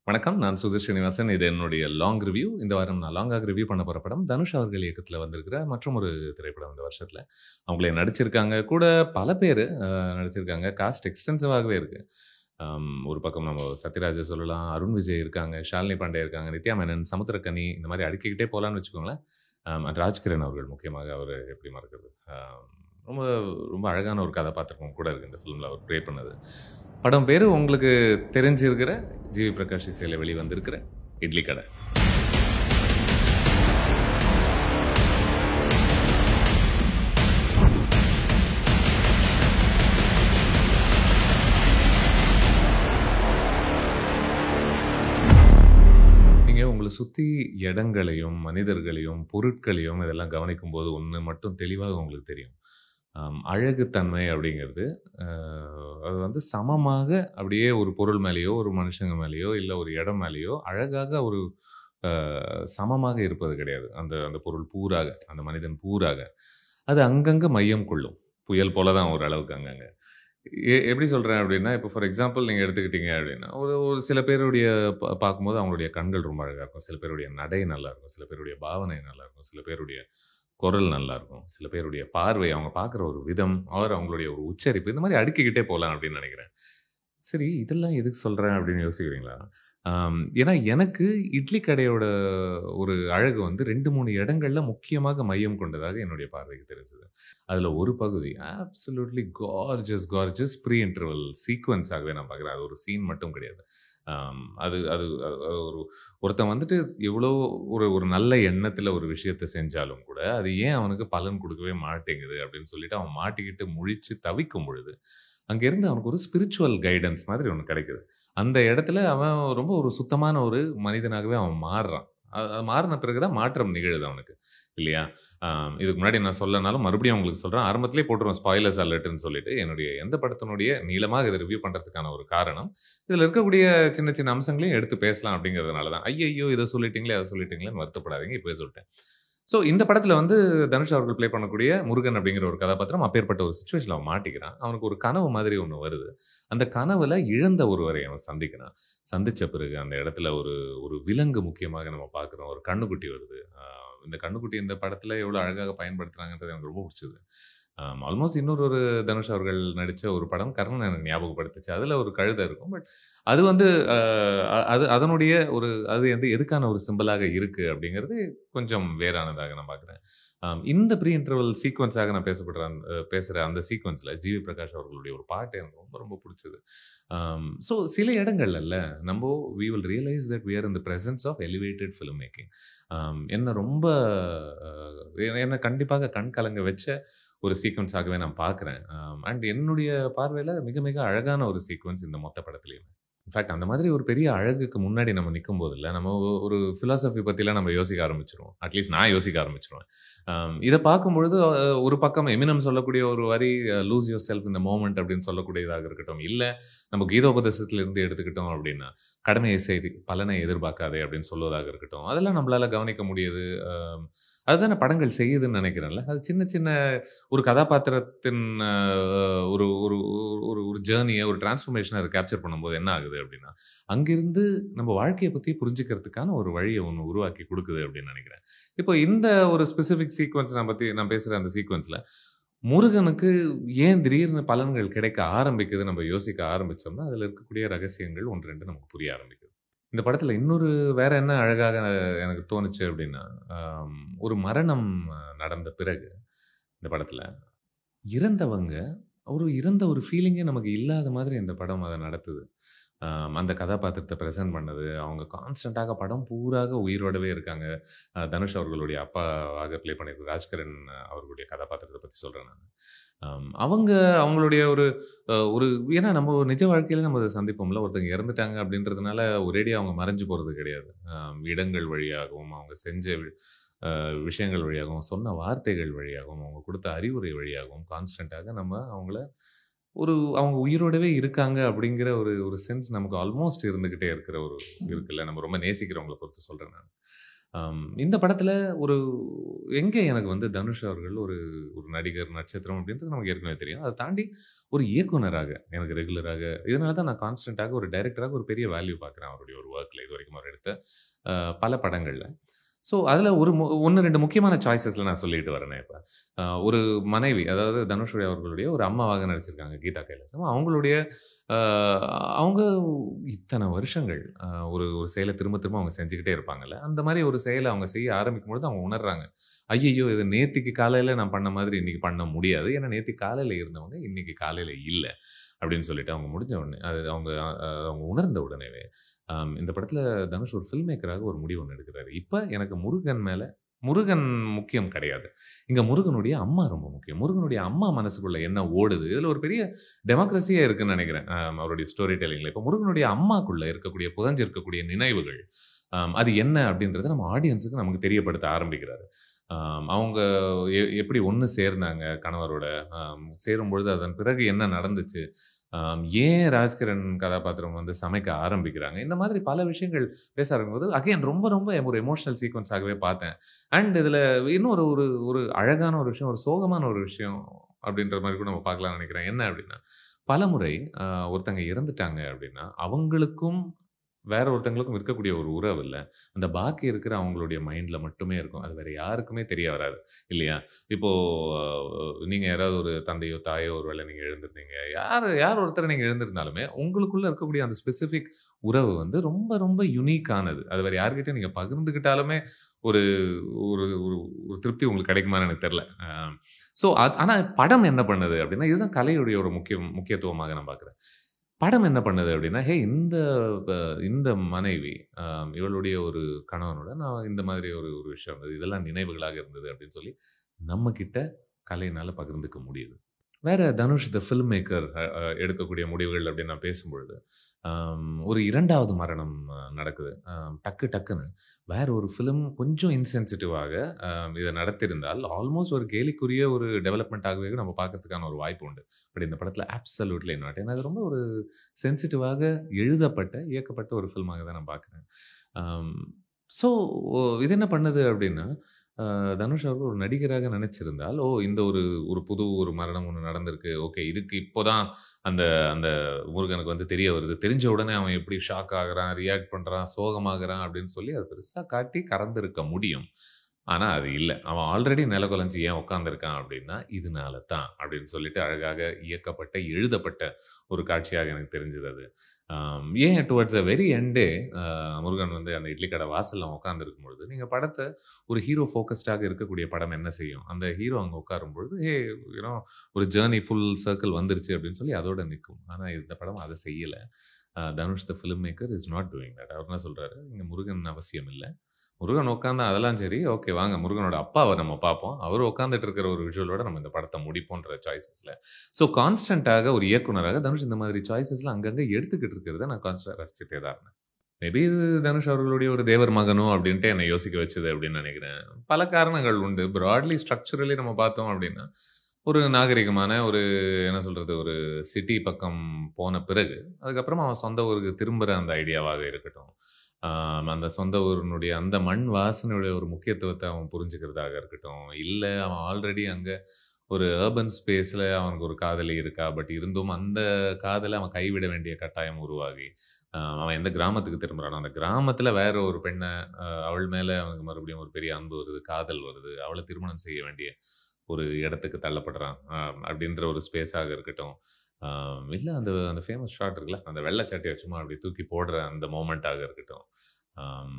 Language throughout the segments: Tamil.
வணக்கம். நான் சுதீர் ஸ்ரீனிவாசன். இது என்னுடைய லாங் ரிவ்யூ. இந்த வாரம் நான் லாங்காக ரிவ்யூ பண்ண போற படம், தனுஷ் அவர்கள் இயக்கத்தில வந்திருக்கிற மற்றொரு திரைப்படம் இந்த வருஷத்தில. அவங்களே நடிச்சிருக்காங்க. கூட பல பேரு நடிச்சிருக்காங்க. காஸ்ட் எக்ஸ்டென்சிவாகவே இருக்கு. ஒரு பக்கம் நம்ம சத்யராஜ சொல்லலாம், அருண் விஜய் இருக்காங்க, ஷாலினி பாண்டே இருக்காங்க, நித்யா மேனன், சமுத்திரக்கனி இந்த மாரி அடுக்கிக்கிட்டே போலான்னு வச்சுக்கோங்களேன். ராஜ்கிரண் அவர்கள் முக்கியமாக அவரு எப்படி மறக்கிறது? ரொம்ப ரொம்ப அழகான ஒரு கதாபாத்திரம் கூட இருக்கு இந்த ஃபிலிம்ல அவர் கிரியேட் பண்ணது. படம் பேரு உங்களுக்கு தெரிஞ்சிருக்கிற ஜி.வி. பிரகாஷ் இசையில வெளிவந்திருக்கிற இட்லி கடை. நீங்க உங்கள சுத்தி இடங்களையும், மனிதர்களையும், பொருட்களையும் இதெல்லாம் கவனிக்கும்போது ஒண்ணு மட்டும் தெளிவாக உங்களுக்கு தெரியும். அழகுத்தன்மை அப்படிங்கிறது, அ அது வந்து சமமாக அப்படியே ஒரு பொருள் மேலேயோ, ஒரு மனுஷங்க மேலேயோ, இல்ல ஒரு இடம் மேலேயோ அழகாக ஒரு அ சமமாக இருப்பது கிடையாது. அந்த அந்த பொருள் பூராக, அந்த மனிதன் பூராக. அது அங்கங்க மையம் கொள்ளும். புயல் போல தான் ஒரு அளவுக்கு அங்கங்க. எப்படி சொல்றேன் அப்படின்னா, இப்போ ஃபார் எக்ஸாம்பிள் நீங்க எடுத்துக்கிட்டீங்க அப்படின்னா, ஒரு ஒரு சில பேருடைய பார்க்கும்போது அவங்களுடைய கண்கள் ரொம்ப அழகா இருக்கும். சில பேருடைய நடை நல்லாருக்கும். சில பேருடைய பாவனை நல்லாருக்கும். சில பேருடைய குரல் நல்லாருக்கும். சில பேருடைய பார்வை, அவங்க பார்க்குற ஒரு விதம், அவங்களுடைய ஒரு உச்சரிப்பு, இந்த மாரி அடுக்கிக்கிட்டே போலாம் அப்படின்னு நெனைக்கிறேன். சரி, இதெல்லாம் எதுக்கு சொல்றேன் அப்படின்னு யோசிக்கிறீங்களா? ஏன்னா எனக்கு இட்லி கடையோட ஒரு அழகு வந்து 2, 3 இடங்கள்ல முக்கியமாக மையம் கொண்டதாக என்னுடைய பார்வைக்கு தெரிஞ்சது. அதுல ஒரு பகுதி absolutely gorgeous, gorgeous pre interval சீக்வென்ஸாகவே நான் பார்க்குறேன். அது ஒரு சீன் மட்டும் கிடையாது. அது அது அது ஒரு ஒருத்தன் வந்துட்டு எவ்வளோ ஒரு ஒரு நல்ல எண்ணத்துல ஒரு விஷயத்த செஞ்சாலும் கூட, அது ஏன் அவனுக்கு பலன் குடுக்கவே மாட்டேங்குது அப்படின்னு சொல்லிட்டு அவன் மாட்டிக்கிட்டு முழிச்சு தவிக்கும் பொழுது, அங்கேருந்து அவனுக்கு ஒரு ஸ்பிரிச்சுவல் கைடன்ஸ் மாதிரி ஒண்ணு கிடைக்குது. அந்த இடத்துல அவன் ரொம்ப ஒரு சுத்தமான ஒரு மனிதனாகவே அவன் மாறுறான். அது மாறுன பிறகு தான் மாற்றம் நிகழுது அவனுக்கு. இல்லையா? அ இதுக்கு முன்னாடி நான் சொல்லனாலும் மறுபடியும் உங்களுக்கு சொல்றேன். ஆரம்பத்திலேயே போட்டுருவேன் ஸ்பாயிலர்ஸ் அலர்ட்ன்னு சொல்லிட்டு. என்னுடைய எந்த படத்தினுடைய நீளமாக இத ரிவ்யூ பண்றதுக்கான ஒரு காரணம், இதில இருக்கக்கூடிய சின்ன சின்ன அம்சங்களையும் எடுத்து பேசலாம் அப்படிங்கிறதுனால தான். ஐய்யய்யோ! இத சொல்லிட்டீங்களே, அத சொல்லிட்டீங்களேன்னு வருத்தப்படாதீங்க. இப்பவே சொல்ட்டேன். ஸோ இந்த படத்துல வந்து தனுஷ் அவர்கள் ப்ளே பண்ணக்கூடிய முருகன் அப்படிங்கிற ஒரு கதாபாத்திரம் அப்பேற்பட்ட ஒரு சிச்சுவேஷன்ல அவன் மாட்டிக்கிறான். அவனுக்கு ஒரு கனவு மாதிரி ஒண்ணு வருது. அந்த கனவுல இழந்த ஒருவரை அவன் சந்திக்கிறான். சந்திச்ச பிறகு அந்த இடத்துல ஒரு ஒரு விலங்கு முக்கியமாக நம்ம பார்க்குறோம். ஒரு கன்னுக்குட்டி வருது. இந்த கன்னுக்குட்டி இந்த படத்துல எவ்வளோ அழகாக பயன்படுத்துறாங்கன்றது எனக்கு ரொம்ப புடிச்சது. ஆல்மோஸ்ட் இன்னொரு ஒரு தனுஷ் அவர்கள் நடிச்ச ஒரு படம் கர்ணன் எனக்கு ஞாபகப்படுத்துச்சு. அதுல ஒரு கழுதை இருக்கும். பட் அது வந்து அ அது அதனுடைய ஒரு அது வந்து எதுக்கான ஒரு சிம்பலாக இருக்கு அப்படிங்கிறது கொஞ்சம் வேறானதாக நான் பார்க்குறேன். இந்த ப்ரீ இன்டர்வல் சீக்வென்ஸாக நான் பேசுற அந்த சீக்வென்ஸ்ல ஜி.வி. பிரகாஷ் அவர்களுடைய ஒரு பாட்டு எனக்கு ரொம்ப ரொம்ப புடிச்சது. ஸோ சில இடங்கள்ல we will realise that we are in the presence of elevated film making. என்ன ரொம்ப அ என்ன கண்டிப்பாக கண் கலங்க வச்ச ஒரு சீக்வென்ஸாகவே நான் பார்க்குறேன். அண்ட் என்னுடைய பார்வையில மிக மிக அழகான ஒரு சீக்வென்ஸ் இந்த மொத்த படத்திலயுமே. இன்ஃபாக்ட் அந்த மாதிரி ஒரு பெரிய அழகுக்கு முன்னாடி நம்ம நிக்கும்போதுல்ல, நம்ம ஒரு பிலாசபி பத்திலாம் நம்ம யோசிக்க ஆரம்பிச்சுருவோம். அட்லீஸ்ட் நான் யோசிக்க ஆரம்பிச்சுருவேன். இத பார்க்கும்பொழுது ஒரு பக்கம் எமினம் சொல்லக்கூடிய ஒரு வரி "lose yourself in the moment" அப்படின்னு சொல்லக்கூடியதாக இருக்கட்டும். இல்ல நம்ம கீதோபதேசத்துல இருந்து எடுத்துக்கிட்டோம் அப்படின்னா, "கடமையை செய், பலனை எதிர்பார்க்காதே" அப்படின்னு சொல்வதாக இருக்கட்டும். அதெல்லாம் நம்மளால கவனிக்க முடியுது. அ அதுதானே படங்கள் செய்யுதுன்னு நெனைக்கிறேன்ல. அது சின்ன சின்ன ஒரு கதாபாத்திரத்தின் அ ஒரு ஒரு ஒரு ஒரு ஜர்னிய, ஒரு டிரான்ஸ்ஃபர்மேஷன அது கேப்சர் பண்ணும்போது என்ன ஆகுது அப்டின்னா, அங்கிருந்து நம்ம வாழ்க்கைய பத்தி புரிஞ்சுக்கிறதுக்கான ஒரு வழிய ஒண்ணு உருவாக்கி குடுக்குது அப்டின்னு நெனைக்கிறேன். இப்போ இந்த ஒரு ஸ்பெசிஃபிக் சீக்வென்ஸ் நான் பேசுற அந்த சீக்வென்ஸ்ல, முருகனுக்கு ஏன் திடீர்னு பலன்கள் கிடைக்க ஆரம்பிக்குது நம்ம யோசிக்க ஆரம்பிச்சோம்னா, அதுல இருக்கக்கூடிய ரகசியங்கள் 1, 2 நமக்கு புரிய ஆரம்பிக்குது. இந்த படத்துல இன்னொரு வேற என்ன அழகாக எனக்கு தோணுச்சு அப்டின்னா, ஒரு மரணம் நடந்த பிறகு இந்த படத்துல இறந்தவங்க, இறந்த ஒரு ஃபீலிங்கே நமக்கு இல்லாத மாதிரி இந்த படம் அத நடத்துது. அந்த கதாபாத்திரத்த பிரசன்ட் பண்ணது, அவங்க கான்ஸ்டன்ட்டாக படம் பூராக உயிரோடவே இருக்காங்க. தனுஷ் அவர்களுடைய அப்பாவாக ப்ளே பண்ணியிருக்க ராஜ்கிரண் அவர்களுடைய கதாபாத்திரத்த பத்தி சொல்றேன் நானு. அவங்க அவங்களுடைய ஒரு ஏன்னா நம்ம நிஜ வாழ்க்கையில நம்ம அத சந்திப்போம்ல. ஒருத்தங்க இறந்துட்டாங்க அப்படின்றதுனால ஒரேடியா அவங்க மறைஞ்சு போறது கிடையாது. இடங்கள் வழியாகவும், அவங்க செஞ்ச விஷயங்கள் வழியாகவும், சொன்ன வார்த்தைகள் வழியாகவும், அவங்க குடுத்த அறிவுரை வழியாகவும் கான்ஸ்டன்ட்டாக நம்ம அவங்கள அவங்க உயிரோடவே இருக்காங்க அப்படிங்கிற ஒரு ஒரு சென்ஸ் நமக்கு ஆல்மோஸ்ட் இருந்துகிட்டே இருக்கிற இருக்குல்ல. நம்ம ரொம்ப நேசிக்கிறவங்கள பொறுத்து சொல்றேன் நான். இந்த படத்துல ஒரு எங்க எனக்கு வந்து தனுஷ் அவர்கள் ஒரு ஒரு நடிகர், நட்சத்திரம் அப்படின்றது நமக்கு ஏற்கனவே தெரியும். அத தாண்டி ஒரு இயக்குனராக எனக்கு ரெகுலராக இதனால தான் நான் கான்ஸ்டன்ட்டாக ஒரு டைரக்டராக ஒரு பெரிய வேல்யூ பார்க்குறேன் அவருடைய ஒரு வொர்க்ல இதுவரைக்கும் அவர் எடுத்த பல படங்கள்ல. ஸோ, அதில ஒரு 1, 2 முக்கியமான சாய்ஸஸ்ல நான் சொல்லிட்டு வரேனே இப்ப. ஒரு மனைவி, அதாவது தனுஷ் அவர்களுடைய ஒரு அம்மாவாக நடிச்சிருக்காங்க கீதா கைலாசம். அவங்களுடைய அ அவங்க இத்தன வருஷங்கள் ஒரு ஒரு செயல திரும்ப திரும்ப அவங்க செஞ்சுகிட்டே இருப்பாங்கல்ல. அந்த மாரி ஒரு செயல அவங்க செய்ய ஆரம்பிக்கும்பொழுது அவங்க உணர்றாங்க. ஐய்யய்யோ! இது நேத்திக்கு காலையில நான் பண்ண மாதிரி இன்னைக்கு பண்ண முடியாது. ஏன்னா நேத்திக்கு காலையில இருந்தவங்க இன்னைக்கு காலையில இல்ல. அப்படின்னு சொல்லிட்டு அவங்க முடிஞ்ச உடனே அது அவங்க அவங்க உணர்ந்த உடனேவே இந்த படத்துல தனுஷ் ஒரு ஃபில்ம் மேக்கராக ஒரு முடிவு ஒண்ணு எடுக்குறாரு. இப்ப எனக்கு முருகன் முக்கியம் கிடையாது. இங்க முருகனுடைய அம்மா ரொம்ப முக்கியம். முருகனுடைய அம்மா மனசுக்குள்ள என்ன ஓடுது? இதுல ஒரு பெரிய டெமோக்ரஸியே இருக்குன்னு நெனைக்கிறேன். அவருடைய ஸ்டோரி டெல்லிங்ல. இப்ப முருகனுடைய அம்மாக்குள்ள இருக்கக்கூடிய புதைஞ்சிருக்கக்கூடிய நினைவுகள், அது என்ன அப்படின்றத நம்ம ஆடியன்ஸுக்கு நமக்கு தெரியப்படுத்த ஆரம்பிக்கிறாரு. அவங்க எப்படி ஒண்ணு சேர்ந்தாங்க கணவரோட, சேரும்பொழுது அதன் பிறகு என்ன நடந்துச்சு? ஏன் ராஜ்கிரண் கதாபாத்திரம் வந்து சமைக்க ஆரம்பிக்கிறாங்க? இந்த மாதிரி பல விஷயங்கள் பேச ஆரம்பிக்கும்போது, அகைன் ரொம்ப ரொம்ப ஒரு எமோஷனல் சீக்வென்ஸாகவே பார்த்தேன். அண்ட் இதுல இன்னும் ஒரு ஒரு ஒரு அழகான ஒரு விஷயம், ஒரு சோகமான ஒரு விஷயம் அப்படின்ற மாரி கூட நம்ம பார்க்கலாம்னு நெனைக்கிறேன். என்ன அப்படின்னா, பலமுறை அ ஒருத்தங்க இறந்துட்டாங்க அப்படின்னா, அவங்களுக்கும் வேற ஒருத்தங்களுக்கும் இருக்கக்கூடிய ஒரு உறவு இல்ல. அந்த பாக்கி இருக்கிற அவங்களுடைய மைண்ட்ல மட்டுமே இருக்கும். அது வேற யாருக்குமே தெரிய வராது. இல்லையா? இப்போ நீங்க யாராவது ஒரு தந்தையோ, தாயோ ஒரு வேளை நீங்க இழந்திருந்தீங்க. யார் ஒருத்தர நீங்க இழந்திருந்தாலுமே, உங்களுக்குள்ள இருக்கக்கூடிய அந்த ஸ்பெசிஃபிக் உறவு வந்து ரொம்ப ரொம்ப யுனிக்கானது. அது வேற யார்கிட்டயும் நீங்க பகிர்ந்துக்கிட்டாலுமே ஒரு ஒரு ஒரு ஒரு திருப்தி உங்களுக்கு கிடைக்குமான்னு எனக்கு தெரியல. ஸோ ஆனா படம் என்ன பண்ணுது அப்டின்னா, இதுதான் கலையுடைய ஒரு முக்கியத்துவமாக நான் பார்க்குறேன். படம் என்ன பண்ணுது அப்டின்னா, ப இந்த மனைவி இவளுடைய ஒரு கணவனோட நான் இந்த மாதிரி ஒரு ஒரு விஷயம் இருந்தது. இதெல்லாம் நினைவுகளாக இருந்தது அப்டின்னு சொல்லி, நம்ம கிட்ட கலையினால பகிர்ந்துக்க முடியுது. வேற தனுஷ் த ஃபில்ம் மேக்கர் எடுக்கக்கூடிய முடிவுகள் அப்படின்னு நான் பேசும்பொழுது, ஒரு 2வது மரணம் நடக்குது. டக்குன்னு வேற ஒரு ஃபிலிம் கொஞ்சம் இன்சென்சிட்டிவாக இத நடத்தியிருந்தால், ஆல்மோஸ்ட் ஒரு கேலிக்குரிய ஒரு டெவலப்மெண்ட் ஆகவே நம்ம பார்க்கறதுக்கான ஒரு வாய்ப்பு உண்டு. பட் இந்த படத்தில அப்சல்யூட்லி நாட். ஏன்னா, அது ரொம்ப ஒரு சென்சிட்டிவாக எழுதப்பட்ட, இயக்கப்பட்ட ஒரு ஃபில்மாக தான் நான் பார்க்குறேன். அம் ஸோ இது என்ன பண்ணுது அப்படின்னா, தனுஷ் அவர்கள் ஒரு நடிகராக நினைச்சிருந்தால், இந்த ஒரு ஒரு புது ஒரு மரணம் ஒண்ணு நடந்திருக்கு. ஓகே. இதுக்கு இப்போ தான் அந்த அந்த முருகனுக்கு வந்து தெரிய வருது. தெரிஞ்ச உடனே அவன் எப்படி ஷாக் ஆகுறான், ரியாக்ட் பண்றான், சோகமாகுறான் அப்படின்னு சொல்லி அத பெருசா காட்டி கறந்திருக்க முடியும். ஆனா அது இல்ல. அவன் ஆல்ரெடி நிலகுலஞ்சு ஏன் உட்கார்ந்திருக்கான் அப்படின்னா, இதனால தான் அப்படின்னு சொல்லிட்டு அழகாக இயக்கப்பட்ட, எழுதப்பட்ட ஒரு காட்சியாக எனக்கு தெரிஞ்சது அது. ஏன் டுவர்ட்ஸ் வெரி எண்டே முருகன் வந்து அந்த இட்லி கடை வாசல்ல அவன் உட்கார்ந்திருக்கும் பொழுது, நீங்க படத்த ஒரு ஹீரோ ஃபோகஸ்டாக இருக்கக்கூடிய படம் என்ன செய்யும்? அந்த ஹீரோ அங்க உட்காரும்பொழுது, யூ நோ ஒரு ஜர்னி ஃபுல் சர்க்கிள் வந்துருச்சு அப்படின்னு சொல்லி அதோட நிக்கும். ஆனா இந்த படம் அத செய்யல. Dhanush the filmmaker is not doing that. அவர் என்ன சொல்றாரு, "இங்க முருகன் அவசியம் இல்ல. முருகன் உட்கார்ந்தா அதெல்லாம் சரி. ஓகே வாங்க முருகனோட அப்பாவ நம்ம பார்ப்போம். அவரு உட்கார்ந்துட்டு இருக்கிற ஒரு விஷுவலோட நம்ம இந்த படத்த முடிப்போன்ற சாய்ஸஸ்ல. ஸோ கான்ஸ்டன்ட்டாக ஒரு இயக்குனராக தனுஷ் இந்த மாதிரி சாய்ஸஸ்லாம் அங்கங்க எடுத்துக்கிட்டு இருக்கிறத நான் கான்ஸ்டன்ட்டா ரசிச்சுட்டே தான் இருந்தேன். மேபி இது தனுஷ் அவர்களுடைய ஒரு தேவர் மகனோ அப்டின்ட்டு என்ன யோசிக்க வச்சது அப்டின்னு நெனைக்கிறேன். பல காரணங்கள் உண்டு. பிராட்லி ஸ்ட்ரக்சரலி நம்ம பார்த்தோம் அப்டின்னா, ஒரு நாகரிகமான ஒரு என்ன சொல்றது, ஒரு சிட்டி பக்கம் போன பிறகு, அதுக்கப்புறமா அவன் சொந்த ஊருக்கு திரும்புற அந்த ஐடியாவாக இருக்கட்டும். அந்த சொந்த ஊரினுடைய அந்த மண் வாசனையுடைய ஒரு முக்கியத்துவத்த அவன் புரிஞ்சுக்கிறதாக இருக்கட்டும். இல்ல அவன் ஆல்ரெடி அங்க ஒரு அர்பன் ஸ்பேஸ்ல அவனுக்கு ஒரு காதலி இருக்கா. பட் இருந்தும் அந்த காதல அவன் கைவிட வேண்டிய கட்டாயம் உருவாகி, அவன் எந்த கிராமத்துக்கு திரும்புறானோ, அந்த கிராமத்துல வேற ஒரு பெண்ண அவள் மேல அவனுக்கு மறுபடியும் ஒரு பெரிய அன்பு வருது, காதல் வருது. அவள திருமணம் செய்ய வேண்டிய ஒரு இடத்துக்கு தள்ளப்படுறான். அப்படின்ற ஒரு ஸ்பேஸாக இருக்கட்டும். அ இல்ல அந்த அந்த ஃபேமஸ் ஷாட் இருக்குல்ல, அந்த வெள்ள சட்டைய சும்மா அப்படி தூக்கி போடுற அந்த மொமெண்ட்டாக இருக்கட்டும். ஆம்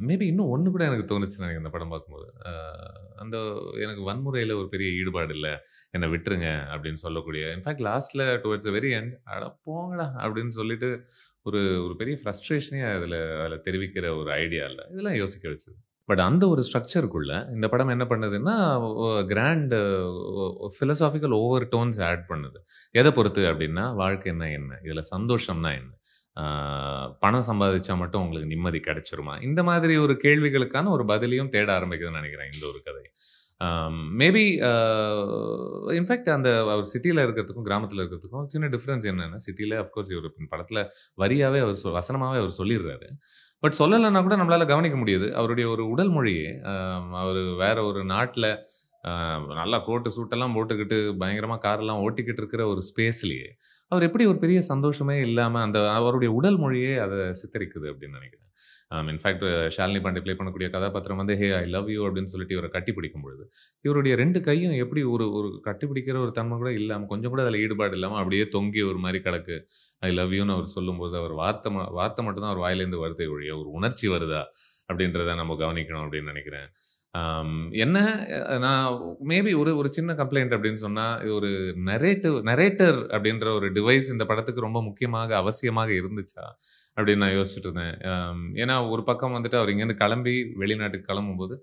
மேபி இன்னும் ஒண்ணு கூட எனக்கு தோணுச்சு எனக்கு இந்த படம் பார்க்கும்போது. அந்த எனக்கு வன்முறையில ஒரு பெரிய ஈடுபாடு இல்ல. என்ன விட்டுருங்க அப்படின்னு சொல்லக்கூடிய இன்ஃபாக்ட் லாஸ்ட்ல டுவர்ட்ஸ் த வெரி எண்ட் அட போங்கடா அப்படின்னு சொல்லிட்டு ஒரு ஒரு பெரிய ஃப்ரஸ்ட்ரேஷனே அதுல அதுல தெரிவிக்கிற ஒரு ஐடியா இல்ல. இதெல்லாம் யோசிக்க வச்சது. பட் அந்த ஒரு ஸ்ட்ரக்சர்க்குள்ள இந்த படம் என்ன பண்ணுதுன்னா, grand philosophical overtones add பண்ணுது. எத பொறுத்து அப்டின்னா, வாழ்க்கைன்னா என்ன? இதுல சந்தோஷம்னா என்ன? ஆ பணம் சம்பாதிச்சா மட்டும் உங்களுக்கு நிம்மதி கிடைச்சிருமா? இந்த மாதிரி ஒரு கேள்விகளுக்கான ஒரு பதிலையும் தேட ஆரம்பிக்குதுன்னு நெனைக்கிறேன் இந்த ஒரு கதை. மேபி இன்ஃபேக்ட் அந்த அவர் சிட்டியில் இருக்கிறதுக்கும் கிராமத்தில் இருக்கிறதுக்கும் சின்ன டிஃப்ரென்ஸ் என்னென்னா, சிட்டியில் அஃப்கோர்ஸ் இவர் படத்தில் வரியாகவே அவர் வசனமாகவே அவர் சொல்லிடுறாரு. பட் சொல்லலைன்னா கூட நம்மளால் கவனிக்க முடியுது அவருடைய ஒரு உடல் மொழியே. அவர் வேற ஒரு நாட்டில் நல்லா கோட்டு சூட்டெல்லாம் போட்டுக்கிட்டு பயங்கரமாக காரெல்லாம் ஓட்டிக்கிட்டு இருக்கிற ஒரு ஸ்பேஸ்லேயே அவர் எப்படி ஒரு பெரிய சந்தோஷமே இல்லாமல் அந்த அவருடைய உடல் மொழியே அதை சித்தரிக்குது அப்படின்னு நினைக்கிறேன். இன்ஃபேக்ட் ஷாலினி பாண்டே ப்ளே பண்ணக்கூடிய கதாபாத்திரம் வந்து ஹே ஐ லவ் யூ அப்படின்னு சொல்லிட்டு இவரை கட்டி பிடிக்கும் பொழுது இவருடைய 2 கையும் எப்படி ஒரு ஒரு கட்டி பிடிக்கிற ஒரு தன்மை கூட இல்லாமல் கொஞ்சம் கூட அதில் ஈடுபாடு இல்லாமல் அப்படியே தொங்கி ஒரு மாதிரி கிடக்கு. ஐ லவ் யூன்னு அவர் சொல்லும்போது அவர் வார்த்தை மட்டும்தான் அவர் வாயிலேருந்து வருதே ஒழிய ஒரு உணர்ச்சி வருதா அப்படின்றத நம்ம கவனிக்கணும் அப்படின்னு நினைக்கிறேன். என்ன நான் மேபி ஒரு ஒரு சின்ன கம்ப்ளைண்ட் அப்படின்னு சொன்னா, இது ஒரு நரேட்டர் அப்படின்ற ஒரு டிவைஸ் இந்த படத்துக்கு ரொம்ப முக்கியமாக, அவசியமாக இருந்துச்சா? அப்படின்னு நான் யோசிச்சுட்டு இருந்தேன். ஏன்னா ஒரு பக்கம் வந்துட்டு அவர் இங்கேருந்து கிளம்பி வெளிநாட்டுக்கு கிளம்பும்போது,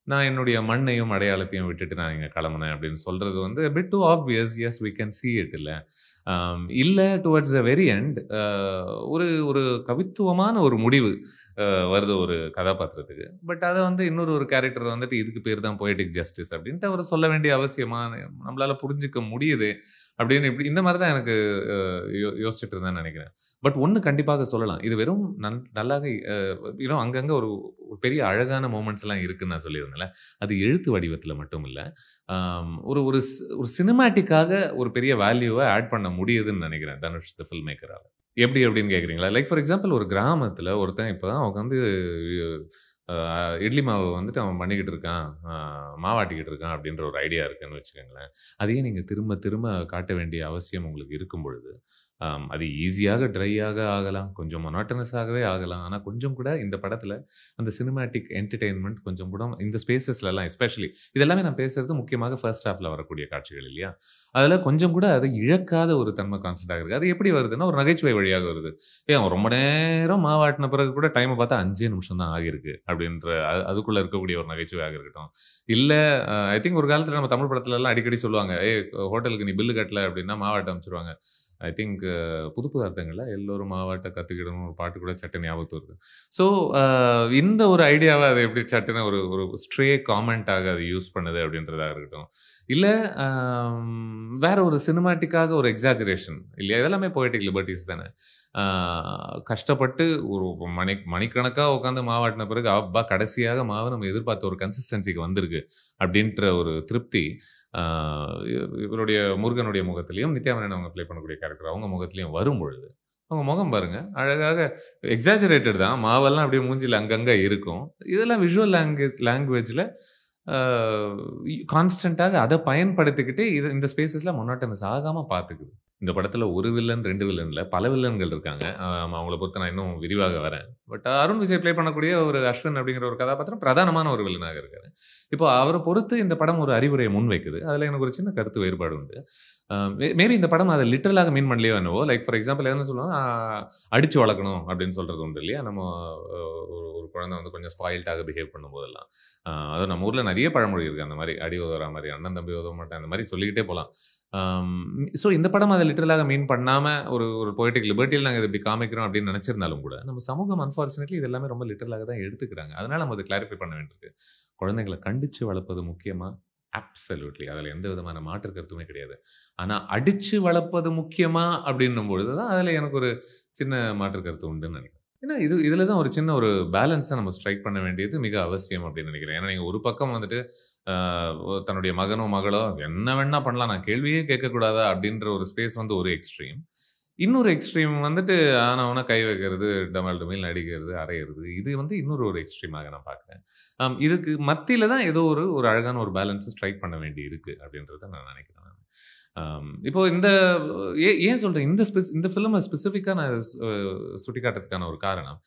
நான் என்னுடைய மண்ணையும், அடையாளத்தையும் விட்டுட்டு நான் இங்க கிளம்புனேன் அப்படின்னு சொல்றது வந்து bit too obvious. Yes we can see it இல்ல. இல்ல டுவர்ட்ஸ் த வெரி எண்ட் ஒரு ஒரு கவித்துவமான ஒரு முடிவு வருது ஒரு கதாபாத்திரத்துக்கு. பட் அதை வந்து இன்னொரு ஒரு கேரக்டர் வந்துட்டு இதுக்கு பேர் தான் பொயட்டிக் ஜஸ்டிஸ் அப்படின்ட்டு அவர் சொல்ல வேண்டிய அவசியமா நம்மளால புரிஞ்சுக்க முடியுது அப்படின்னு இப்படி இந்த மாதிரி தான் எனக்கு யோசிச்சுட்டு இருந்தேன்னு நினைக்கிறேன். பட் ஒன்று கண்டிப்பாக சொல்லலாம், இது வெறும் நல்லாக இன்னும் அங்கங்கே ஒரு பெரிய அழகான மூமெண்ட்ஸ் எல்லாம் இருக்குன்னு நான் சொல்லியிருந்தேன்ல, அது எழுத்து வடிவத்தில் மட்டும் இல்லை, ஒரு ஒரு ஒரு சினிமேட்டிக்காக ஒரு பெரிய வேல்யூவை ஆட் பண்ண முடியுதுன்னு நினைக்கிறேன் தனுஷ் த ஃபில்ம் மேக்கரால். எப்படி அப்படின்னு கேட்குறீங்களா? லைக் ஃபார் எக்ஸாம்பிள் ஒரு கிராமத்தில் ஒருத்தன் இப்போ தான் உட்காந்து இட்லி மாவு வந்துட்டு அவன் பண்ணிக்கிட்டு இருக்கான், மாவாட்டிக்கிட்டு இருக்கான் அப்படின்ற ஒரு ஐடியா இருக்குன்னு வச்சுக்கோங்களேன். அதையே நீங்கள் திரும்ப திரும்ப காட்ட வேண்டிய அவசியம் உங்களுக்கு இருக்கும் பொழுது அது ஈஸியாக ட்ரையாக ஆகலாம், கொஞ்சம் மொனாட்டனஸாகவே ஆகலாம். ஆனால் கொஞ்சம் கூட இந்த படத்தில் அந்த சினிமேட்டிக் என்டர்டெயின்மெண்ட் கொஞ்சம் கூட இந்த ஸ்பேசஸ்லலாம் எஸ்பெஷலி இதெல்லாமே நான் பேசுறது முக்கியமாக ஃபர்ஸ்ட் ஹாஃபில் வரக்கூடிய காட்சிகள் இல்லையா, அதில் கொஞ்சம் கூட அதை இழக்காத ஒரு தன்மை கான்ஸ்டன்ட் ஆகுது. அது எப்படி வருதுன்னா ஒரு நகைச்சுவை வழியாக வருது. அவன் ரொம்ப நேரம் மாவாட்டின பிறகு கூட டைமை பார்த்தா 5 நிமிஷம் தான் ஆகிருக்கு அப்படின்ற அதுக்குள்ளே இருக்கக்கூடிய ஒரு நகைச்சுவையாக இருக்கட்டும். இல்லை ஐ திங்க் ஒரு காலத்தில் நம்ம தமிழ் படத்துலலாம் அடிக்கடி சொல்லுவாங்க, ஹோட்டலுக்கு நீ பில்லு கட்டல அப்படின்னா மாவாட்ட அமைச்சிருவாங்க. ஐ திங்க் புது புது அர்த்தங்கள்ல எல்லோரும் மாவாட்ட கற்றுக்கிடணும் ஒரு பாட்டு கூட சட்டு ஞாபகத்து வருது. ஸோ இந்த ஒரு ஐடியாவை அதை எப்படி சட்டுன்னு ஒரு ஒரு ஸ்ட்ரே காமெண்ட்டாக அதை யூஸ் பண்ணுது அப்படின்றதாக இருக்கட்டும், இல்லை வேற ஒரு சினிமாட்டிக்காக ஒரு எக்ஸாஜரேஷன் இல்லையா, இதெல்லாமே பொயட்டிக் லிபர்ட்டிஸ் தானே. கஷ்டப்பட்டு ஒரு மணிக்கணக்காக உட்காந்து மாவாட்டின பிறகு அப்பா கடைசியாக மாவு நம்ம எதிர்பார்த்த ஒரு கன்சிஸ்டன்சிக்கு வந்திருக்கு அப்படின்ற ஒரு திருப்தி இவருடைய முருகனுடைய முகத்திலையும் நித்யாமேனன் அவங்க ப்ளே பண்ணக்கூடிய கேரக்டர் அவங்க முகத்திலையும் வரும் பொழுது அவங்க முகம் பாருங்க அழகாக எக்ஸாஜரேட்டட் தான், மாவெல்லாம் அப்படியே மூஞ்சில் அங்கங்கே இருக்கும். இதெல்லாம் விஷுவல் லாங்குவேஜில் கான்ஸ்டண்ட்டாக அதை பயன்படுத்திக்கிட்டு இந்த ஸ்பேசஸில் மொனாட்டனஸ் ஆகாமல் பார்த்துக்குது. இந்த படத்தில் ஒரு வில்லன் 2 வில்லன் இல்லை, பல வில்லன்கள் இருக்காங்க. அவங்கள பொறுத்து நான் இன்னும் விரிவாக வரேன். பட் அருண் விஜய் ப்ளே பண்ணக்கூடிய ஒரு அஸ்வின் அப்படிங்கிற ஒரு கதாபாத்திரம் பிரதானமான ஒரு வில்லனாக இருக்காரு. இப்போ அவரை பொறுத்து இந்த படம் ஒரு அறிவுரையை முன்வைக்குது. அதில் எனக்கு ஒரு சின்ன கருத்து வேறுபாடு உண்டு. மேபி இந்த படம் அதை லிட்டரலாக மீன் பண்ணலையோ என்னவோ. லைக் ஃபார் எக்ஸாம்பிள் என்ன சொல்லுவோம், அடித்து வளர்க்கணும் அப்படின்னு சொல்கிறது உண்டு இல்லையா. நம்ம ஒரு குழந்தை வந்து கொஞ்சம் ஸ்பாயில்ட்டாக பிஹேவ் பண்ணும்போதெல்லாம், அதுவும் நம்ம ஊரில் நிறைய பழமொழி இருக்குது அந்த மாதிரி, அடி உதவுற மாதிரி, அண்ணன் தம்பி உதவ மாட்டேன் அந்த மாதிரி சொல்லிக்கிட்டே போகலாம். ஸோ இந்த படம் அதை லிட்டரலாக மீன் பண்ணாமல் ஒரு ஒரு பொயட்டிக் லிபர்ட்டியில் நாங்கள் இப்படி காமிக்கிறோம் அப்படின்னு நினச்சிருந்தாலும் கூட நம்ம சமூகம் அன்ஃபார்ச்சுனேட்லி இது எல்லாமே ரொம்ப லிட்டரலாக தான் எடுத்துக்கிறாங்க. அதனால் நம்ம அதை கிளாரிஃபை பண்ண வேண்டியிருக்கு. குழந்தைங்களை கண்டித்து வளர்ப்பது முக்கியமாக? அப்சல்யூட்லி, அதில் எந்த விதமான மாற்று கருத்துமே கிடையாது. ஆனால் அடித்து வளர்ப்பது முக்கியமா அப்படின்னும் பொழுது தான் அதில் எனக்கு ஒரு சின்ன மாற்று கருத்து உண்டுன்னு நினைக்கிறேன். ஏன்னா இதில் தான் ஒரு சின்ன ஒரு பேலன்ஸை நம்ம ஸ்ட்ரைக் பண்ண வேண்டியது மிக அவசியம் அப்படின்னு நினைக்கிறேன். ஏன்னா நீங்கள் ஒரு பக்கம் வந்துட்டு தன்னுடைய மகனோ மகளோ என்ன வேணா பண்ணலாம், நான் கேள்வியே கேட்கக்கூடாதா அப்படின்ற ஒரு ஸ்பேஸ் வந்து ஒரு எக்ஸ்ட்ரீம். இன்னொரு எக்ஸ்ட்ரீம் வந்துட்டு ஆனவனா கை வைக்கிறது, டமால் டமில் நடிக்கிறது, அரைகிறது, இது வந்து இன்னொரு ஒரு எக்ஸ்ட்ரீமாக நான் பார்க்குறேன். இதுக்கு மத்தியில் தான் ஏதோ ஒரு அழகான ஒரு பேலன்ஸை ஸ்ட்ரைக் பண்ண வேண்டி இருக்குது அப்படின்றத நான் நினைக்கிறேன். இப்போ இந்த ஏன் சொல்கிறேன், இந்த ஃபிலிமை ஸ்பெசிஃபிக்காக நான் சுட்டிக்காட்டுறதுக்கான ஒரு காரணம்,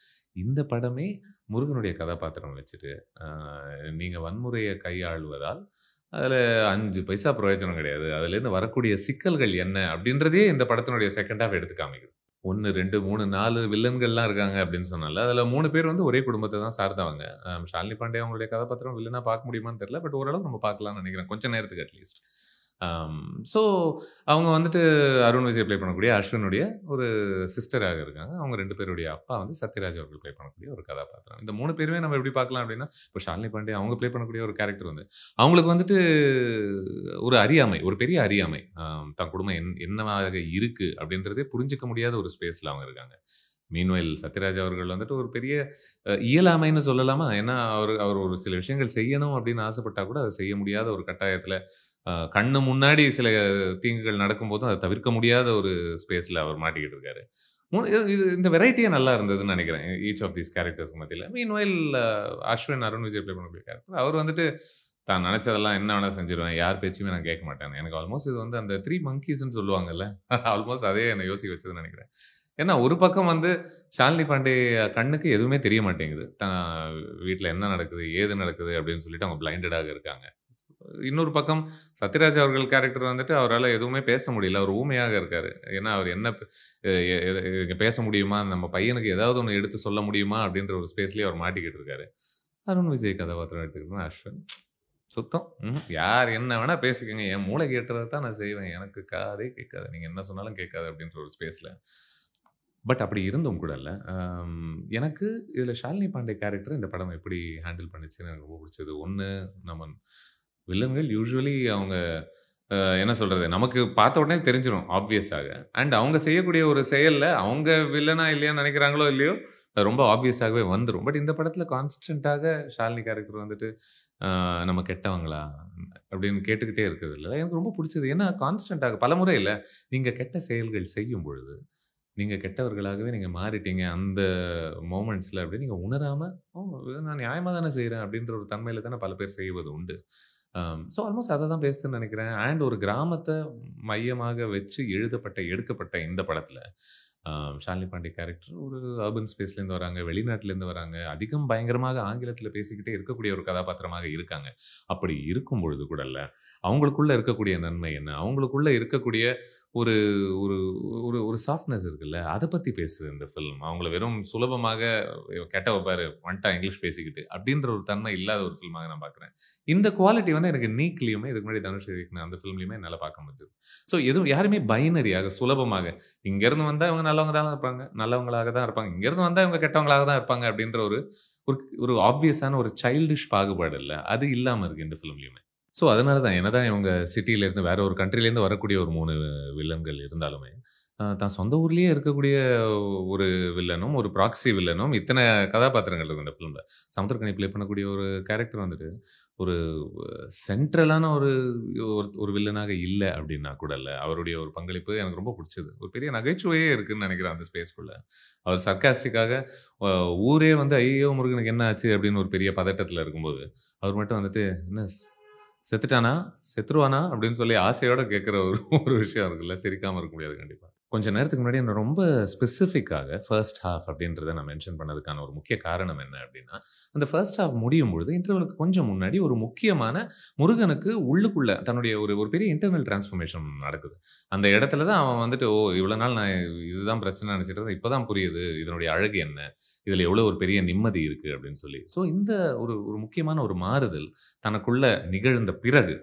இந்த படமே முருகனுடைய கதாபாத்திரம் வச்சுட்டு நீங்கள் வன்முறையை கையாளுவதால் அதில் 5 பைசா பிரயோஜனம் கிடையாது, அதுலேருந்து வரக்கூடிய சிக்கல்கள் என்ன அப்படின்றதே இந்த படத்தினுடைய செகண்ட் ஹாஃப் எடுத்து காமிக்குது. 1, 2, 3, 4 வில்லன்கள்லாம் இருக்காங்க அப்படின்னு சொன்னால அதில் 3 பேர் வந்து ஒரே குடும்பத்தை தான் சார்ந்தவங்க. ஷாலினி பாண்டே அவங்களுடைய கதாபாத்திரம் வில்லனாக பார்க்க முடியுமான்னு தெரியல, பட் ஓரளவு நம்ம பார்க்கலாம்னு நினைக்கிறேன், கொஞ்சம் நேரத்துக்கு அட்லீஸ்ட். ஸோ அவங்க வந்துட்டு அருண் விஜய் ப்ளே பண்ணக்கூடிய அஸ்வினுடைய ஒரு சிஸ்டராக இருக்காங்க. அவங்க 2 பேருடைய அப்பா வந்து சத்யராஜ் அவர்கள் ப்ளே பண்ணக்கூடிய ஒரு கதாபாத்திரம். இந்த 3 பேருமே நம்ம எப்படி பார்க்கலாம் அப்படின்னா, இப்போ ஷாலினி பாண்டே அவங்க ப்ளே பண்ணக்கூடிய ஒரு கேரக்டர் வந்து, அவங்களுக்கு வந்துட்டு ஒரு அறியாமை, ஒரு பெரிய அறியாமை. தன் குடும்பம் என்னவாக இருக்கு அப்படின்றதே புரிஞ்சுக்க முடியாத ஒரு ஸ்பேஸ்ல அவங்க இருக்காங்க. மீன்வைல் சத்யராஜ் அவர்கள் வந்துட்டு ஒரு பெரிய இயலாமைன்னு சொல்லலாமா? ஏன்னா, அவர் ஒரு சில விஷயங்கள் செய்யணும் அப்படின்னு ஆசைப்பட்டா கூட, அத செய்ய முடியாத ஒரு கட்டாயத்தில, கண்ணு முன்னாடி சில தீங்குகள் நடக்கும்போதும், அத தவிர்க்க முடியாத ஒரு ஸ்பேஸ்ல அவர் மாட்டிக்கிட்டு இருக்காரு. இந்த வெரைட்டியே நல்லா இருந்ததுன்னு நெனைக்கிறேன். ஈச் ஆஃப் தீஸ் கேரக்டர்ஸ்க்கு மத்தியில. மீன்வைல் அஸ்வின், அருண் விஜய் ப்ளே பண்ணக்கூடிய கேரக்டர், அவர் வந்துட்டு தான் நெனச்சதெல்லாம் என்ன வேணா செஞ்சுருவேன். யார் பேச்சையுமே நான் கேட்க மாட்டேன். எனக்கு ஆல்மோஸ்ட் இது வந்து அந்த 3 மங்கீஸ்ன்னு சொல்லுவாங்கல்ல. ஆல்மோஸ்ட் அதே என்ன யோசிக்க வச்சதுன்னு நெனைக்கிறேன். ஏன்னா, ஒரு பக்கம் வந்து ஷாலினி பாண்டே கண்ணுக்கு எதுவுமே தெரிய மாட்டேங்குது. வீட்ல என்ன நடக்குது? ஏது நடக்குது? அப்படின்னு சொல்லிட்டு அவங்க பிளைண்டடாக இருக்காங்க. இன்னொரு பக்கம் சத்யராஜ் அவர்கள் கேரக்டர் வந்துட்டு அவரால எதுவுமே பேச முடியல. அவர் ஊமையாக இருக்காரு. ஏன்னா, அவர் என்ன இங்க பேச முடியுமா? நம்ம பையனுக்கு ஏதாவது ஒண்ணு எடுத்து சொல்ல முடியுமா? அப்படின்ற ஒரு ஸ்பேஸ்லயே அவர் மாட்டிக்கிட்டு இருக்காரு. அருண் விஜய் கதாபாத்திரம் எடுத்துக்கிட்டோம்னா அஸ்வின். சுத்தம். யார் என்ன வேணா பேசிக்கங்க. என் மூளைக்கு எட்டுறத தான் நான் செய்வேன். எனக்கு காதே கேட்காது. நீங்க என்ன சொன்னாலும் கேட்காது அப்படின்ற ஒரு ஸ்பேஸ்ல. பட் அப்படி இருந்தும் கூடல்ல, எனக்கு இதுல ஷாலினி பாண்டே கேரக்டர் இந்த படம் எப்படி ஹேண்டில் பண்ணுச்சுன்னு எனக்கு ரொம்ப புடிச்சது. ஒண்ணு, நம்ம வில்லன்கள் யூசுவலி அவங்க என்ன சொல்றது? நமக்கு பார்த்த உடனே தெரிஞ்சிரும் ஆப்வியஸாக. அண்ட் அவங்க செய்யக்கூடிய ஒரு செயல்ல அவங்க வில்லனா இல்லையான்னு நெனைக்கிறாங்களோ இல்லையோ, அது ரொம்ப ஆப்வியஸாகவே வந்துரும். பட் இந்த படத்துல கான்ஸ்டன்ட்டாக ஷாலினி கேரக்டர் வந்துட்டு, நம்ம கெட்டவங்களா? அப்படின்னு கேட்டுக்கிட்டே இருக்கிறதுல எனக்கு ரொம்ப புடிச்சது. ஏன்னா கான்ஸ்டன்ட்டாக பலமுறை இல்ல, நீங்க கெட்ட செயல்கள் செய்யும் பொழுது, நீங்க கெட்டவர்களாகவே நீங்க மாறிட்டீங்க. அந்த மொமெண்ட்ஸ்ல அப்படின்னு நீங்க உணராம, "ஓ! நான் நியாயமா தானே செய்றேன்." அப்படின்ற ஒரு தன்மையில தானே பல பேர் செய்வது உண்டு. ஸோ ஆல்மோஸ்ட் அத தான் பேசுதுன்னு நெனைக்கிறேன். அண்ட் ஒரு கிராமத்த மையமாக வச்சு எழுதப்பட்ட, எடுக்கப்பட்ட இந்த படத்துல, ஷாலினி பாண்டே கேரக்டர் ஒரு அர்பன் ஸ்பேஸ்லேருந்து வராங்க, வெளிநாட்டிலேருந்து வராங்க. அதிகம் பயங்கரமாக ஆங்கிலத்தில பேசிக்கிட்டே இருக்கக்கூடிய ஒரு கதாபாத்திரமாக இருக்காங்க. அப்படி இருக்கும் பொழுது கூடல்ல, அவங்களுக்குள்ள இருக்கக்கூடிய நன்மை என்ன? அவங்களுக்குள்ள இருக்கக்கூடிய ஒரு ஒரு ஒரு ஒரு சாஃப்ட்னஸ் இருக்குல்ல, அத பத்தி பேசுது இந்த ஃபில்ம். அவங்கள வெறும் சுலபமாக கெட்டவ பாரு வந்துட்டான் இங்கிலீஷ் பேசிக்கிட்டு, அப்படின்ற ஒரு தன்மை இல்லாத ஒரு ஃபில்மாக நான் பார்க்குறேன். இந்த குவாலிட்டி வந்து எனக்கு நீக்லயுமே, இதுக்கு முன்னாடி தனுஷ் இயக்குன அந்த ஃபில்ம்லயுமே என்னால பார்க்க முடிஞ்சது. ஸோ எதுவும் யாருமே பைனரியாக சுலபமாக, இங்கேருந்து வந்தா இவங்க நல்லவங்க தான் இருப்பாங்க. நல்லவங்களாக தான் இருப்பாங்க. இங்கேருந்து வந்தா இவங்க கெட்டவங்களாக தான் இருப்பாங்க அப்படின்ற ஒரு ஒரு ஒரு ஆப்வியஸான ஒரு சைல்டிஷ் பாகுபாடு இல்ல. அது இல்லாம இருக்கு இந்த ஃபில்ம்லயுமே. ஸோ அதனால தான் என்னதான் இவங்க சிட்டிலேருந்து வேற ஒரு கண்ட்ரிலேருந்து வரக்கூடிய ஒரு 3 வில்லன்கள் இருந்தாலுமே, தான் சொந்த ஊர்லயே இருக்கக்கூடிய ஒரு வில்லனும், ஒரு ப்ராக்ஸி வில்லனும் இத்தன கதாபாத்திரங்கள் இருக்கு இந்த ஃபிலிம்ல. சமுத்திரக்கனி ப்ளே பண்ணக்கூடிய ஒரு கேரக்டர் வந்துட்டு, ஒரு சென்ட்ரலான ஒரு ஒரு வில்லனாக இல்ல அப்டின்னா கூட இல்ல. அவருடைய ஒரு பங்களிப்பு எனக்கு ரொம்ப புடிச்சது. ஒரு பெரிய நகைச்சுவையே இருக்குன்னு நெனைக்கிறேன் அந்த ஸ்பேஸ்க்குள்ள. அவர் சர்காஸ்டிக்காக அ ஊரே வந்து "ஐயய்யோ! முருகனுக்கு என்ன ஆச்சு?" அப்படின்னு ஒரு பெரிய பதட்டத்துல இருக்கும்போது, அவர் மட்டும் வந்துட்டு, "என்ன செத்துட்டானா? செத்துருவானா?" அப்படின்னு சொல்லி ஆசையோட கேட்கிற ஒரு ஒரு விஷயம் இருக்குல்ல. சிரிக்காம இருக்க முடியாது கண்டிப்பா. கொஞ்ச நேரத்துக்கு முன்னாடி என்ன ரொம்ப ஸ்பெசிஃபிக்காக ஃபர்ஸ்ட் ஹால்ஃப் அப்படின்றத நான் மென்ஷன் பண்ணதுக்கான ஒரு முக்கிய காரணம் என்ன அப்படின்னா, அந்த ஃபர்ஸ்ட் ஹால்ஃப் முடியும் பொழுது இன்டர்வலுக்கு கொஞ்சம் முன்னாடி ஒரு முக்கியமான முருகனுக்கு உள்ளுக்குள்ள தன்னுடைய ஒரு ஒரு பெரிய இன்டர்னல் டிரான்ஸ்ஃபர்மேஷன் நடக்குது. அந்த இடத்துல தான் அவன் வந்துட்டு, "ஓ! இவ்வளோ நாள் நான் இதுதான் பிரச்சனைன்னு நினைச்சுட்டு இருந்தேன். இப்ப தான் புரியுது. இதனுடைய அழகு என்ன? இதுல எவ்வளோ ஒரு பெரிய நிம்மதி இருக்கு." அப்படின்னு சொல்லி. ஸோ இந்த ஒரு ஒரு முக்கியமான ஒரு மாறுதல் தனக்குள்ள நிகழ்ந்த பிறகு,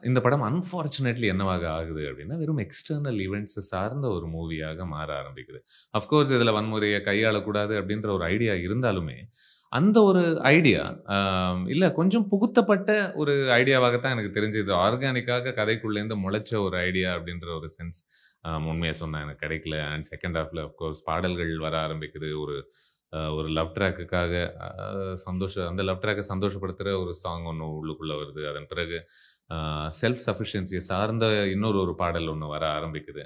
இந்த படம் அன்பார்ச்சுனேட்லி என்னவாக ஆகுது அப்படின்னா, வெறும் எக்ஸ்டர்னல் ஈவென்ட்ஸ சார்ந்த ஒரு மூவியாக மாற ஆரம்பிக்குது. அஃப்கோர்ஸ் இதுல வன்முறைய கையாளக்கூடாது அப்படின்ற ஒரு ஐடியா இருந்தாலுமே, அந்த ஒரு ஐடியா அ இல்ல கொஞ்சம் புகுத்தப்பட்ட ஒரு ஐடியாவாக தான் எனக்கு தெரிஞ்சது. ஆர்கானிக்காக கதைக்குள்ளேருந்து முளைச்ச ஒரு ஐடியா அப்படின்ற ஒரு சென்ஸ் உண்மைய சொன்னா எனக்கு கிடைக்கல. அண்ட் செகண்ட் ஹால்ஃப்ல அஃப்கோர்ஸ் பாடல்கள் வர ஆரம்பிக்குது. ஒரு லவ் ட்ராக்குக்காக அந்த லவ் ட்ராக்க சந்தோஷப்படுத்துற ஒரு சாங் ஒண்ணு உள்ளுக்குள்ள வருது. அதன் பிறகு செல்ஃப் சஃபிஷியன்சிய சார்ந்த இன்னொரு ஒரு பாடல் ஒண்ணு வர ஆரம்பிக்குது.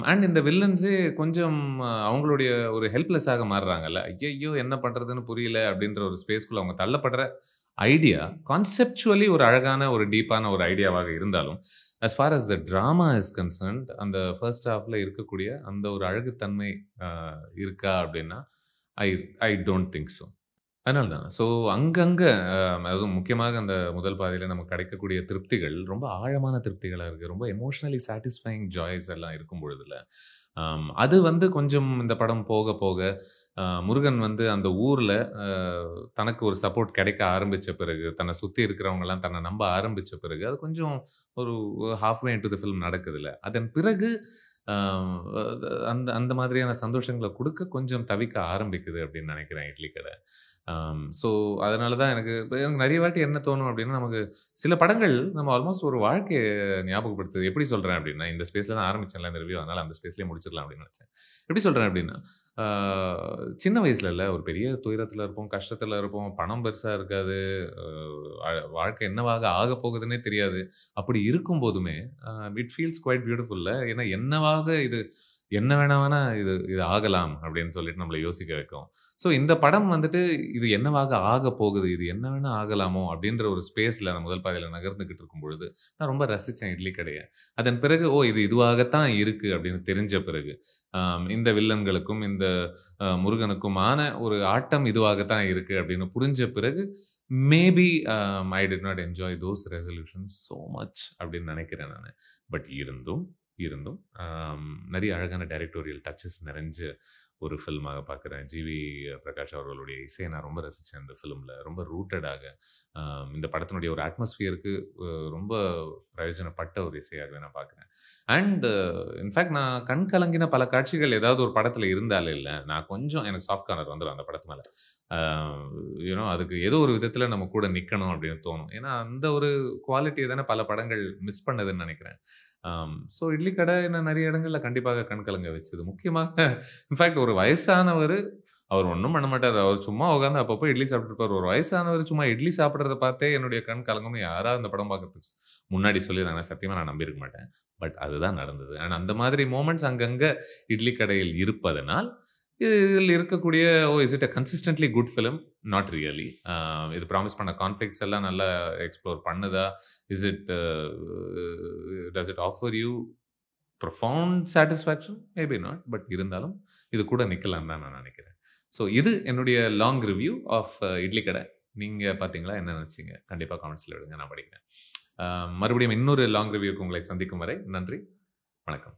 அண்ட் இந்த வில்லன்ஸே கொஞ்சம் அவங்களுடைய ஒரு ஹெல்ப்லெஸ்ஸாக மாறுறாங்கல்ல. ஐய்யய்யோ! என்ன பண்றதுன்னு புரியல அப்படின்ற ஒரு ஸ்பேஸ்க்குள்ள அவங்க தள்ளப்படுற ஐடியா கான்செப்சுவலி ஒரு அழகான, ஒரு டீப்பான ஒரு ஐடியாவாக இருந்தாலும், as far as the drama is concerned அந்த ஃபர்ஸ்ட் ஹால்ஃப்ல இருக்கக்கூடிய அந்த ஒரு அழகுத்தன்மை அ இருக்கா அப்படின்னா, I I don't think so. அதனால தான். ஸோ அங்கங்க அதுவும் முக்கியமாக அந்த முதல் பாதியில நமக்கு கிடைக்கக்கூடிய திருப்திகள் ரொம்ப ஆழமான திருப்திகளா இருக்கு. ரொம்ப எமோஷனலி சாட்டிஸ்ஃபையிங் ஜாய்ஸ் எல்லாம் இருக்கும் பொழுதுல, அது வந்து கொஞ்சம் இந்த படம் போக போக முருகன் வந்து அந்த ஊர்ல தனக்கு ஒரு சப்போர்ட் கிடைக்க ஆரம்பிச்ச பிறகு, தன்னை சுத்தி இருக்கிறவங்கலாம் தன்னை நம்ப ஆரம்பிச்ச பிறகு, அது கொஞ்சம் ஒரு half way into the film நடக்குதுல்ல. அதன் பிறகு அ அந்த அந்த மாதிரியான சந்தோஷங்கள குடுக்க கொஞ்சம் தவிக்க ஆரம்பிக்குது அப்படின்னு நெனைக்கிறேன் இட்லி கடை. ஸோ அதனால தான் எனக்கு நெறைய வாட்டி என்ன தோணும் அப்டின்னா, நமக்கு சில படங்கள் நம்ம ஆல்மோஸ்ட் ஒரு வாழ்க்கைய ஞாபகப்படுத்துது. எப்படி சொல்றேன் அப்டின்னா, இந்த ஸ்பேஸ்ல தான் ஆரம்பிச்சேன்ல இந்த ரிவ்யூ. அதனால அந்த ஸ்பேஸ்லயே முடிச்சிடலாம் அப்டின்னு நெனச்சேன். எப்படி சொல்றேன் அப்டின்னா, ஆ சின்ன வயசுலல்ல ஒரு பெரிய துயரத்துல இருப்போம், கஷ்டத்துல இருப்போம், பணம் பெருசா இருக்காது. வாழ்க்கை என்னவாக ஆகப்போகுதுன்னே தெரியாது. அப்படி இருக்கும்போதுமே, இட் ஃபீல்ஸ் குவைட் பியூட்டிஃபுல்ல. ஏன்னா என்னவாக இது என்ன வேணா இது இது ஆகலாம் அப்படின்னு சொல்லிட்டு நம்மள யோசிக்க வைக்கும். ஸோ இந்த படம் வந்துட்டு இது என்னவாக ஆகப் போகுது, இது என்ன வேணா ஆகலாமோ அப்படின்ற ஒரு ஸ்பேஸ்ல நான் முதல் பாதியில நகர்ந்துகிட்டு இருக்கும் பொழுது, நான் ரொம்ப ரசிச்சேன் இட்லி கடைய. அதன் பிறகு இது இதுவாகத்தான் இருக்கு அப்படின்னு தெரிஞ்ச பிறகு, இந்த வில்லன்களுக்கும், இந்த முருகனுக்குமான ஒரு ஆட்டம் இதுவாகத்தான் இருக்கு அப்படின்னு புரிஞ்ச பிறகு, maybe I did not enjoy those resolutions so much அப்படின்னு நினைக்கிறேன் நானு. பட் இருந்தும் இருந்தும் நெறைய அழகான டைரக்டோரியல் டச்சஸ் நிறைஞ்ச ஒரு ஃபில்மாக பார்க்குறேன். ஜிவி பிரகாஷ் அவர்களுடைய இசையை நான் ரொம்ப ரசிச்சேன் இந்த ஃபிலிமில். ரொம்ப ரூட்டடாக இந்த படத்தினுடைய ஒரு அட்மாஸ்பியருக்கு ரொம்ப பிரயோஜனப்பட்ட ஒரு இசையாகவே நான் பார்க்குறேன். அண்ட் இன்ஃபேக்ட் நான் கண் கலங்கின பல காட்சிகள் ஏதாவது ஒரு படத்தில் இருந்தாலே இல்லை, நான் கொஞ்சம் எனக்கு சாஃப்ட் கார்னர் வந்துடும் அந்த படத்து மேலே. யூனோ அதுக்கு ஏதோ ஒரு விதத்தில் நம்ம கூட நிற்கணும் அப்படின்னு தோணும். ஏன்னா அந்த ஒரு குவாலிட்டியை தானே பல படங்கள் மிஸ் பண்ணதுன்னு நினைக்கிறேன். ஸோ இட்லி கடை என்ன நெறைய இடங்கள்ல கண்டிப்பாக கண் கலங்க வச்சது. முக்கியமாக இன்ஃபேக்ட் ஒரு வயசானவரு, அவர் ஒண்ணும் பண்ண மாட்டாரு. அவர் சும்மா உட்கார்ந்து அப்பப்போ இட்லி சாப்பிட்டுட்டு இருப்பாரு. ஒரு வயசானவர் சும்மா இட்லி சாப்பிடுறத பார்த்தே என்னுடைய கண் கலங்கும்னு யாராவது அந்த படம் பார்க்கறதுக்கு முன்னாடி சொல்லியிருந்தாங்கன்னா, சத்தியமா நான் நம்பியிருக்க மாட்டேன். பட் அதுதான் நடந்தது. அண்ட் அந்த மாதிரி மொமெண்ட்ஸ் அங்கங்க இட்லி கடையில் இருப்பதனால், இதில் இருக்கக்கூடிய is it a consistently good film? Not really. இது ப்ராமிஸ் பண்ண கான்ஃப்ளிக்ட்ஸ் எல்லாம் நல்லா எக்ஸ்ப்ளோர் பண்ணுதா? Is it does it offer you profound satisfaction? Maybe not. But இருந்தாலும் இது கூட நிக்கலாம்னு தான் நான் நினைக்கிறேன். ஸோ இது என்னுடைய லாங் ரிவ்யூ ஆஃப் இட்லி கடை. நீங்க பார்த்தீங்களா? என்ன நினைச்சீங்க? கண்டிப்பா காமெண்ட்ஸ்ல விடுங்க. நான் படிக்கிறேன். மறுபடியும் இன்னொரு லாங் ரிவ்யூக்கு உங்களை சந்திக்கும் வரை நன்றி. வணக்கம்.